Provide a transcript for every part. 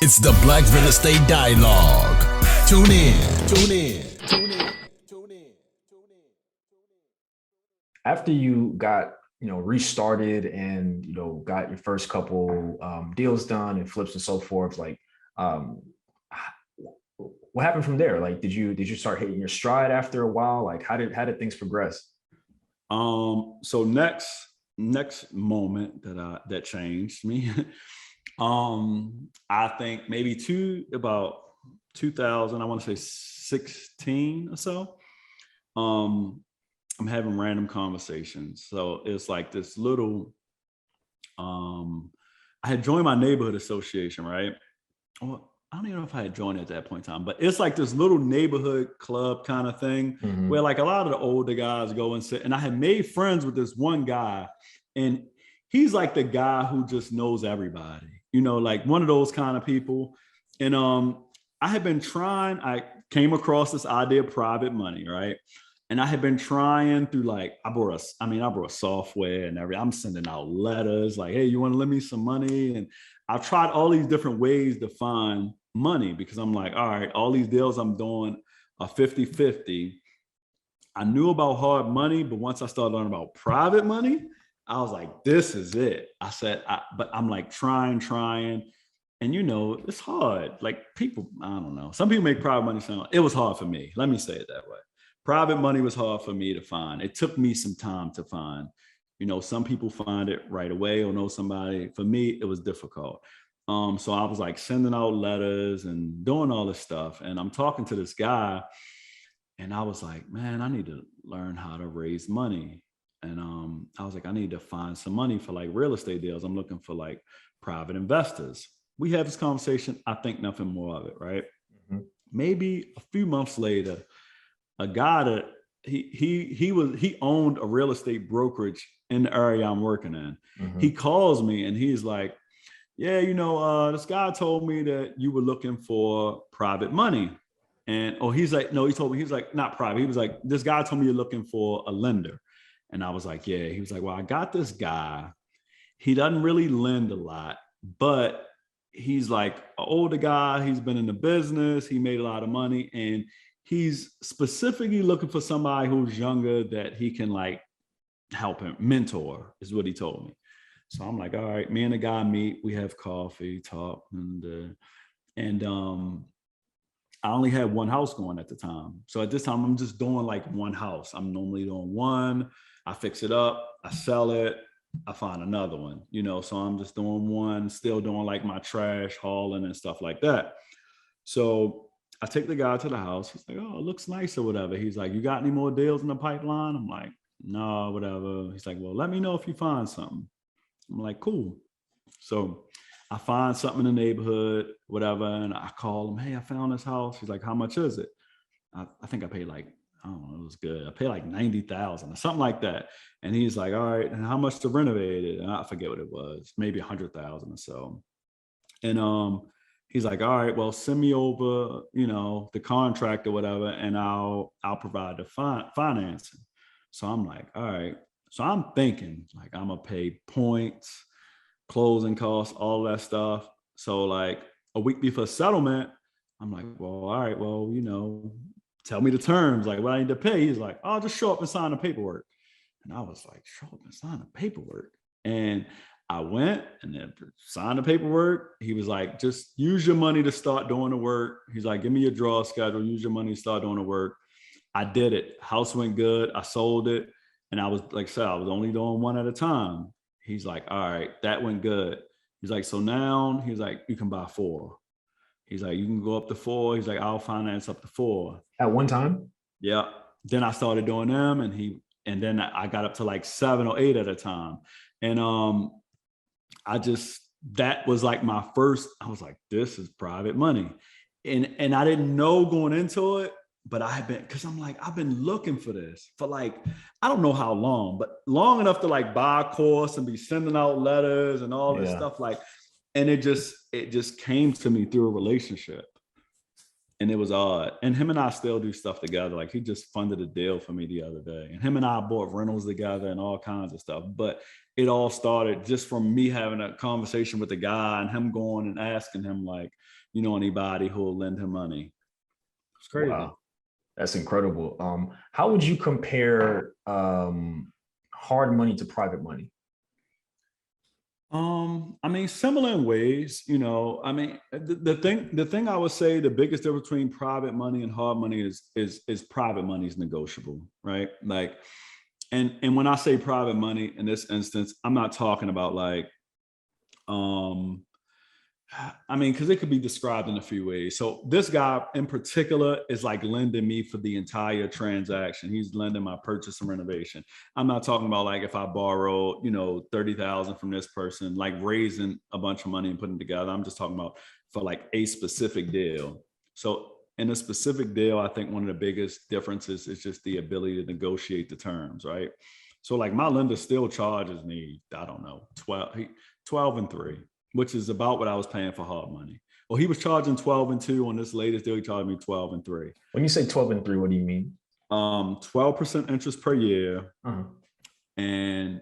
It's the Black Real Estate Dialogue. Tune in. Tune in. Tune in. Tune in. After you got restarted and got your first couple deals done and flips and so forth, like what happened from there? Like did you start hitting your stride after a while? Like how did things progress? So next moment that changed me, I think maybe about 2000, I want to say 16 or so. I'm having random conversations. So it's like this little, I had joined my neighborhood association, right? Well, I don't even know if I had joined at that point in time, but it's like this little neighborhood club kind of thing where like a lot of the older guys go and sit. And I had made friends with this one guy, and he's like the guy who just knows everybody, like one of those kind of people. And I came across this idea of private money, right? And I had been trying through I brought software and everything. I'm sending out letters like, hey, you want to lend me some money? And I've tried all these different ways to find money because I'm like, all right, all these deals I'm doing are 50-50. I knew about hard money, but once I started learning about private money, I was like, this is it. I said, but I'm like trying. And it's hard. Like people, I don't know. Some people make private money sound, it was hard for me. Let me say it that way. Private money was hard for me to find. It took me some time to find. Some people find it right away or know somebody. For me, it was difficult. So I was like sending out letters and doing all this stuff. And I'm talking to this guy and I was like, man, I need to learn how to raise money. And I was like, I need to find some money for like real estate deals. I'm looking for like private investors. We have this conversation. I think nothing more of it, right? Mm-hmm. Maybe a few months later, a guy that he owned a real estate brokerage in the area I'm working in. Mm-hmm. He calls me and he's like, yeah, this guy told me that you were looking for private money. And, he's like, no, he told me, he's like, not private. He was like, this guy told me you're looking for a lender. And I was like, yeah. He was like, well, I got this guy. He doesn't really lend a lot, but he's like an older guy. He's been in the business. He made a lot of money. And he's specifically looking for somebody who's younger that he can like help him, mentor is what he told me. So I'm like, all right, me and the guy meet, we have coffee, talk. And I only had one house going at the time. So at this time, I'm just doing like one house. I'm normally doing one, I fix it up, I sell it, I find another one, so I'm just doing one, still doing like my trash hauling and stuff like that. So I take the guy to the house. He's like, oh, it looks nice or whatever. He's like, you got any more deals in the pipeline? I'm like, no, whatever. He's like, well, let me know if you find something. I'm like, cool. So I find something in the neighborhood, whatever. And I call him, hey, I found this house. He's like, how much is it? I think I paid like, I don't know, it was good. I paid like 90,000 or something like that. And he's like, all right, and how much to renovate it? And I forget what it was, maybe 100,000 or so. And he's like, all right, well, send me over, the contract or whatever, and I'll provide the financing. So I'm like, all right. So I'm thinking like I'm gonna pay points, closing costs, all that stuff. So like a week before settlement, I'm like, well, all right, well, tell me the terms, like what I need to pay. He's like, I'll just show up and sign the paperwork. And I was like, show up and sign the paperwork. And I went and then signed the paperwork. He was like, just use your money to start doing the work. He's like, give me your draw schedule, use your money to start doing the work. I did it. House went good. I sold it. And I was, like I said, I was only doing one at a time. He's like, all right, that went good. He's like, so now, he's like, you can buy 4. He's like, you can go up to 4. He's like, I'll finance up to 4. At one time? Yeah. Then I started doing them and then I got up to like 7 or 8 at a time. And that was like my first, I was like, this is private money. And I didn't know going into it, but I've been looking for this for like, I don't know how long, but long enough to like buy a course and be sending out letters and all this stuff. Like, and it just came to me through a relationship. and it was odd. And him and I still do stuff together. Like he just funded a deal for me the other day, and him and I bought rentals together and all kinds of stuff. But it all started just from me having a conversation with the guy and him going and asking him, like, you know, anybody who will lend him money. It's crazy. Wow, that's incredible. How would you compare hard money to private money? I mean, similar in ways, you know. I mean, the thing I would say the biggest difference between private money and hard money is private money is negotiable, right? Like, and when I say private money in this instance, I'm not talking about like, I mean, because it could be described in a few ways. So this guy in particular is like lending me for the entire transaction. He's lending my purchase and renovation. I'm not talking about like if I borrow, you know, 30,000 from this person, like raising a bunch of money and putting it together. I'm just talking about for like a specific deal. So in a specific deal, I think one of the biggest differences is just the ability to negotiate the terms, right? So like my lender still charges me, I don't know, 12 and 3. Which is about what I was paying for hard money. Well, he was charging 12 and 2 on this latest deal. He charged me 12 and 3. When you say 12 and 3, what do you mean? 12% interest per year, and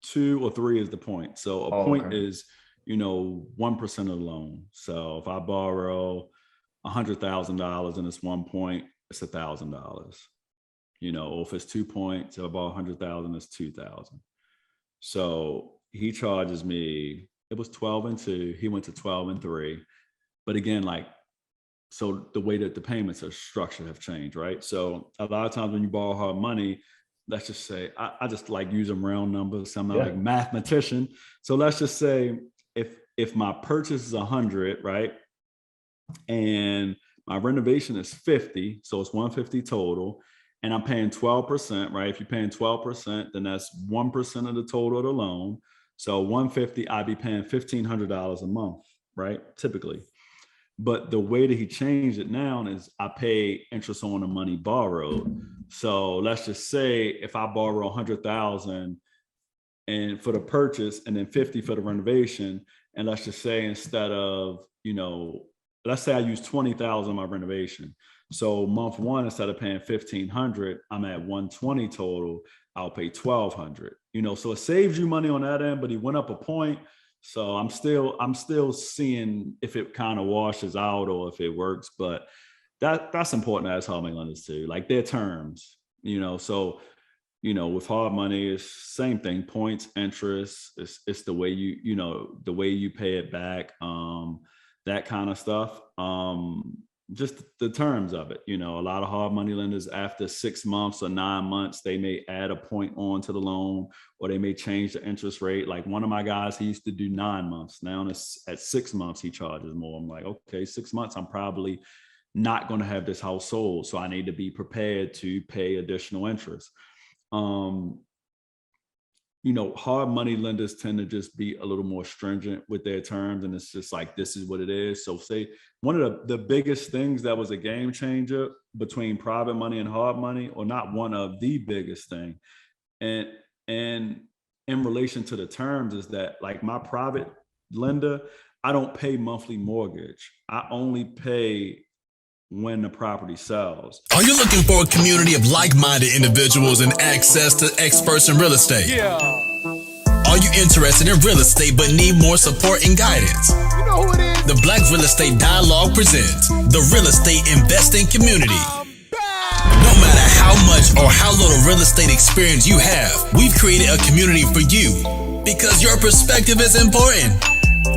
2 or 3 is the point. So a point is, you know, 1% of the loan. So if I borrow $100,000 and it's 1 point, it's $1,000. You know, or if it's 2 points, if I borrow 100,000, it's 2,000. So he charges me. It was 12 and 2. He went to 12 and 3. But again, like, so the way that the payments are structured have changed, right? So a lot of times when you borrow hard money, let's just say, I just like using round numbers. I'm not like a mathematician. So let's just say if my purchase is 100, right? And my renovation is 50, so it's 150 total. And I'm paying 12%, right? If you're paying 12%, then that's 1% of the total of the loan. So 150, I'd be paying $1,500 a month, right? Typically. But the way that he changed it now is I pay interest on the money borrowed. So let's just say if I borrow 100,000 and for the purchase and then 50 for the renovation, and let's just say instead of, you know, let's say I use 20,000 on my renovation. So month one, instead of paying 1,500, I'm at 120 total. I'll pay 1,200. You know, so it saves you money on that end, but he went up a point. So I'm still seeing if it kind of washes out or if it works. But that's important as hard money lenders too, like their terms. You know, so you know, with hard money, it's same thing. Points, interest. It's the way you know the way you pay it back. That kind of stuff. Just the terms of it. You know, a lot of hard money lenders after 6 months or 9 months, they may add a point on to the loan, or they may change the interest rate. Like one of my guys, he used to do 9 months. Now it's at 6 months, he charges more. I'm like, okay, 6 months, I'm probably not going to have this house sold. So I need to be prepared to pay additional interest. You know, hard money lenders tend to just be a little more stringent with their terms. And it's just like, this is what it is. So say one of the biggest things that was a game changer between private money and hard money, or not one of the biggest thing. And in relation to the terms is that like my private lender, I don't pay monthly mortgage. I only pay when the property sells. Are you looking for a community of like-minded individuals and access to experts in real estate? Yeah. Are you interested in real estate but need more support and guidance? You know who it is. The Black Real Estate Dialogue presents the Real Estate Investing Community. No matter how much or how little real estate experience you have, we've created a community for you because your perspective is important.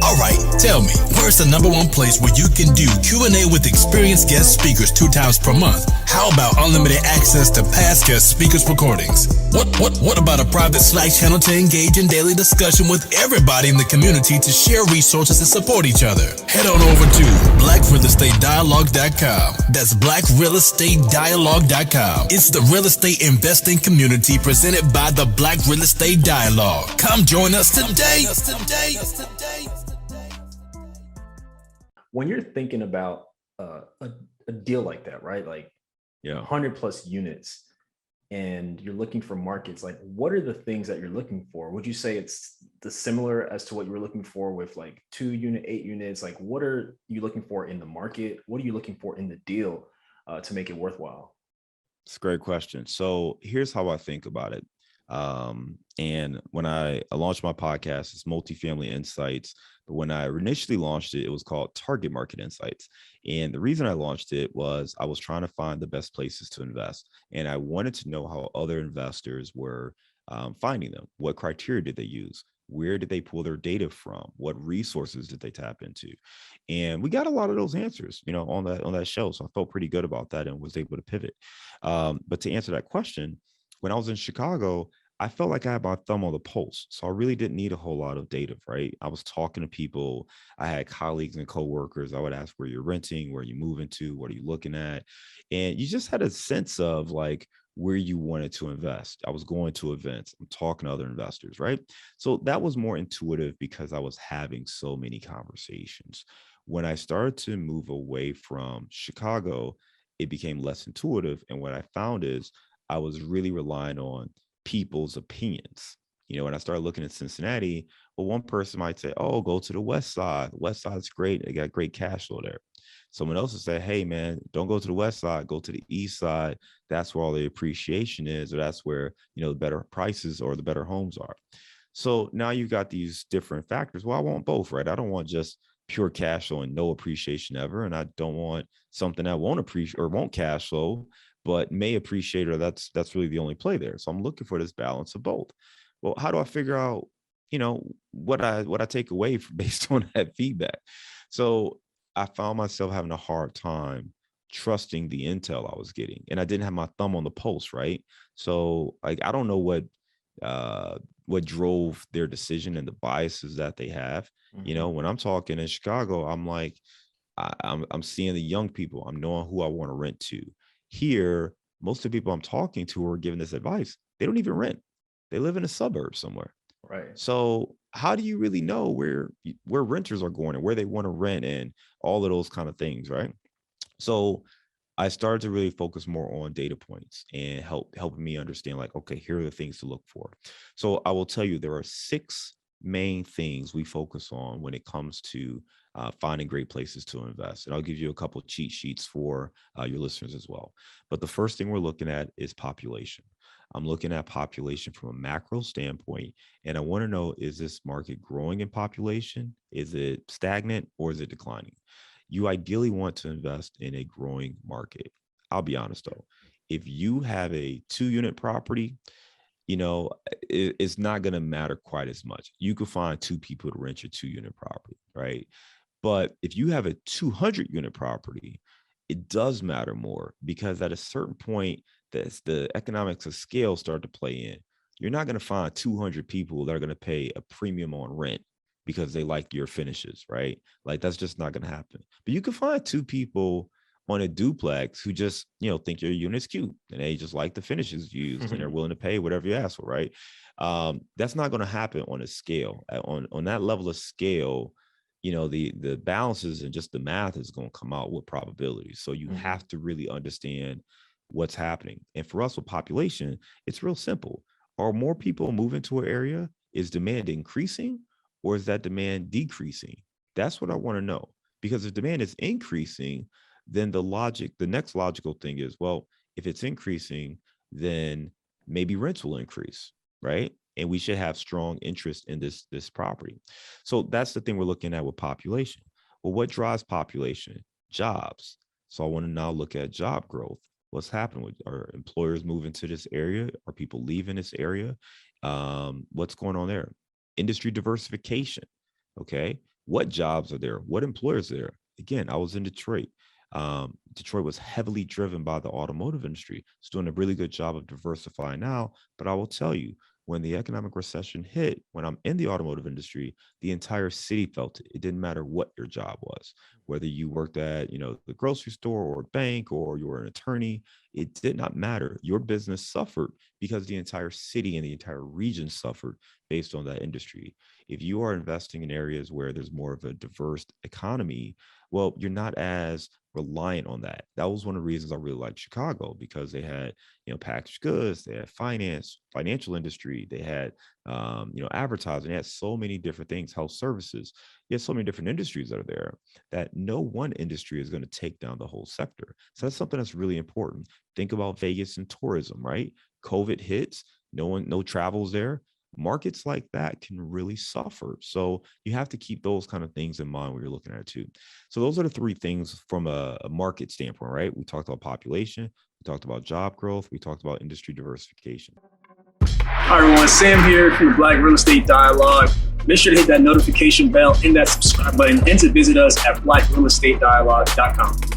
All right, tell me, where's the #1 place where you can do Q&A with experienced guest speakers 2 times per month? How about unlimited access to past guest speakers' recordings? What about a private Slack channel to engage in daily discussion with everybody in the community to share resources and support each other? Head on over to blackrealestatedialogue.com. That's blackrealestatedialogue.com. It's the real estate investing community presented by the Black Real Estate Dialogue. Come join us today. When you're thinking about a deal like that, right? Like 100 plus units, and you're looking for markets, like what are the things that you're looking for? Would you say it's the similar as to what you were looking for with like 2 unit, 8 units? Like what are you looking for in the market? What are you looking for in the deal to make it worthwhile? It's a great question. So here's how I think about it. And when I launched my podcast, it's Multifamily Insights. But when I initially launched it, it was called Target Market Insights. And the reason I launched it was I was trying to find the best places to invest. And I wanted to know how other investors were finding them. What criteria did they use? Where did they pull their data from? What resources did they tap into? And we got a lot of those answers, on that show. So I felt pretty good about that and was able to pivot. But to answer that question, when I was in Chicago, I felt like I had my thumb on the pulse. So I really didn't need a whole lot of data, right? I was talking to people. I had colleagues and coworkers. I would ask where you're renting, where you moving to, what are you looking at? And you just had a sense of like where you wanted to invest. I was going to events. I'm talking to other investors, right? So that was more intuitive because I was having so many conversations. When I started to move away from Chicago, it became less intuitive. And what I found is I was really relying on people's opinions. When I started looking at Cincinnati, well, one person might say, oh, go to the West Side. The West Side's great. They got great cash flow there. Someone else would say, hey, man, don't go to the West Side. Go to the East Side. That's where all the appreciation is, or that's where, the better prices or the better homes are. So now you've got these different factors. Well, I want both, right? I don't want just pure cash flow and no appreciation ever. And I don't want something that won't appreciate or won't cash flow, but may appreciate, or that's really the only play there. So I'm looking for this balance of both. Well, how do I figure out, what I take away based on that feedback? So I found myself having a hard time trusting the intel I was getting, and I didn't have my thumb on the pulse, right? So like, I don't know what drove their decision and the biases that they have. When I'm talking in Chicago, I'm like, I'm seeing the young people. I'm knowing who I want to rent to. Here, most of the people I'm talking to are giving this advice. They don't even rent. They live in a suburb somewhere. Right. So how do you really know where renters are going and where they want to rent and all of those kind of things, right? So I started to really focus more on data points and helping me understand, like, okay, here are the things to look for. So I will tell you, there are 6 main things we focus on when it comes to finding great places to invest. And I'll give you a couple of cheat sheets for your listeners as well. But the first thing we're looking at is population. I'm looking at population from a macro standpoint, and I want to know, is this market growing in population? Is it stagnant, or is it declining? You ideally want to invest in a growing market. I'll be honest though, if you have a 2-unit property, it's not going to matter quite as much. You could find 2 people to rent your 2-unit property, right? But if you have a 200-unit property, it does matter more, because at a certain point, the economics of scale start to play in. You're not going to find 200 people that are going to pay a premium on rent because they like your finishes, right? Like, that's just not going to happen. But you can find 2 people on a duplex who just, think your unit's cute and they just like the finishes used and they're willing to pay whatever you ask for, right? That's not going to happen on a scale. On that level of scale, the balances and just the math is going to come out with probabilities. So you have to really understand what's happening. And for us with population, it's real simple. Are more people moving to an area? Is demand increasing, or is that demand decreasing? That's what I want to know. Because if demand is increasing, then the next logical thing is, well, if it's increasing, then maybe rents will increase, right? And we should have strong interest in this property. So that's the thing we're looking at with population. Well, what drives population? Jobs. So I want to now look at job growth. What's happening with, are employers moving to this area? Are people leaving this area? What's going on there? Industry diversification. Okay. What jobs are there? What employers are there? Again, I was in Detroit. Detroit was heavily driven by the automotive industry. It's doing a really good job of diversifying now. But I will tell you, when the economic recession hit, when I'm in the automotive industry, the entire city felt it. It didn't matter what your job was. whether you worked at, the grocery store or a bank, or you were an attorney, it did not matter. Your business suffered because the entire city and the entire region suffered based on that industry. If you are investing in areas where there's more of a diverse economy, well, you're not as reliant on that. That was one of the reasons I really liked Chicago, because they had, packaged goods, they had financial industry, they had, advertising, they had so many different things, health services. You have so many different industries that are there that no one industry is going to take down the whole sector. So that's something that's really important. Think about Vegas and tourism, right? COVID hits, no travels there. Markets like that can really suffer. So you have to keep those kind of things in mind when you're looking at it too. So those are the three things from a market standpoint, right? We talked about population, we talked about job growth, we talked about industry diversification. Hi everyone, Sam here from the Black Real Estate Dialogue. Make sure to hit that notification bell and that subscribe button, and to visit us at blackrealestatedialogue.com.